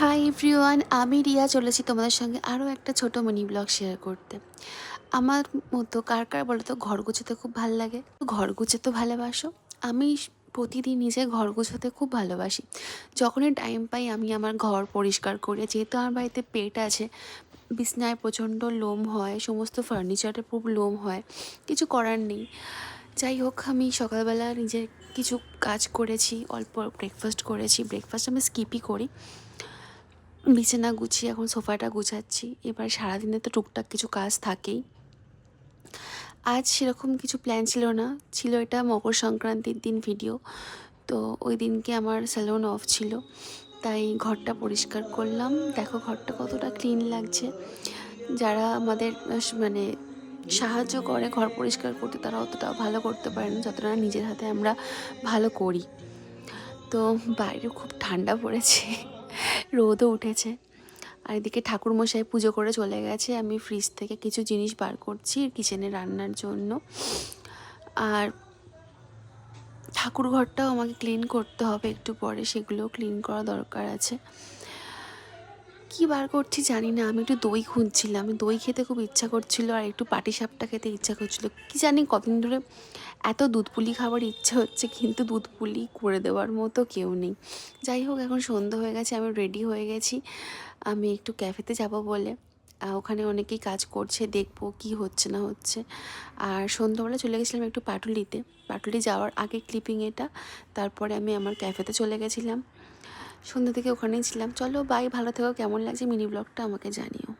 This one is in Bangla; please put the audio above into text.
হাই এভরিওয়ান, আমি রিয়া চলেছি তোমাদের সঙ্গে আরও একটা ছোট মিনি ব্লগ শেয়ার করতে। আমার মতো কার কার বলো তো ঘর গুছোতে খুব ভালো লাগে, ঘর গুছোতে ভালোবাসো? আমি প্রতিদিন নিজে ঘর গুছোতে খুব ভালোবাসি। যখনই টাইম পাই আমি আমার ঘর পরিষ্কার করে, যেহেতু আমার বাড়িতে পেট আছে, বিছনায় প্রচণ্ড লোম হয়, সমস্ত ফার্নিচারে খুব লোম হয়, কিছু করার নেই। যাই হোক, আমি সকালবেলা নিজের কিছু কাজ করেছি, অল্প ব্রেকফাস্ট করেছি, ব্রেকফাস্ট আমি স্কিপই করি। বিছানা গুছিয়ে এখন সোফাটা গুছাচ্ছি। এবার সারাদিনে তো টুকটাক কিছু কাজ থাকেই। আজ সেরকম কিছু প্ল্যান ছিল না, ছিল এটা মকর সংক্রান্তির দিন ভিডিও। তো ওই দিনকে আমার স্যালন অফ ছিল, তাই ঘরটা পরিষ্কার করলাম। দেখো ঘরটা কতটা ক্লিন লাগছে। যারা আমাদের মানে সাহায্য করে ঘর পরিষ্কার করতে, তারা অতটাও ভালো করতে পারে না যতটা নিজের হাতে আমরা ভালো করি। তো বাইরে খুব ঠান্ডা পড়েছে, রোদও উঠেছে। আর এদিকে ঠাকুরমশাই পুজো করে চলে গেছে। আমি ফ্রিজ থেকে কিছু জিনিস বার করছি কিচেনে রান্নার জন্য। আর ঠাকুর ঘরটাও আমাকে ক্লিন করতে হবে একটু পরে, সেগুলোও ক্লিন করা দরকার আছে। কী বার করছি জানি না, আমি একটু দই খুঁজছিলাম। আমি দই খেতে খুব ইচ্ছা করছিল, আর একটু পাটিসাপটা খেতে ইচ্ছা করছিল। কি জানি কদিন ধরে এত দুধ পুলি খাবার ইচ্ছে হচ্ছে, কিন্তু দুধ পুলি করে দেওয়ার মতো কেউ নেই। যাই হোক, এখন সন্ধ্যা হয়ে গেছে, আমি রেডি হয়ে গেছি। আমি একটু ক্যাফেতে যাব বলে, ওখানে অনেকেই কাজ করছে, দেখবো কি হচ্ছে না হচ্ছে। আর সন্ধ্যাবেলা চলে গেছিলাম একটু পাটুলিতে। পাটুলি যাওয়ার আগে ক্লিপিং এটা। তারপরে আমি আমার ক্যাফেতে চলে গেছিলাম, সন্ধ্যা থেকে ওখানেই ছিলাম। চলো বাই, ভালো থেকো। কেমন লাগছে মিনি ব্লগটা আমাকে জানিও।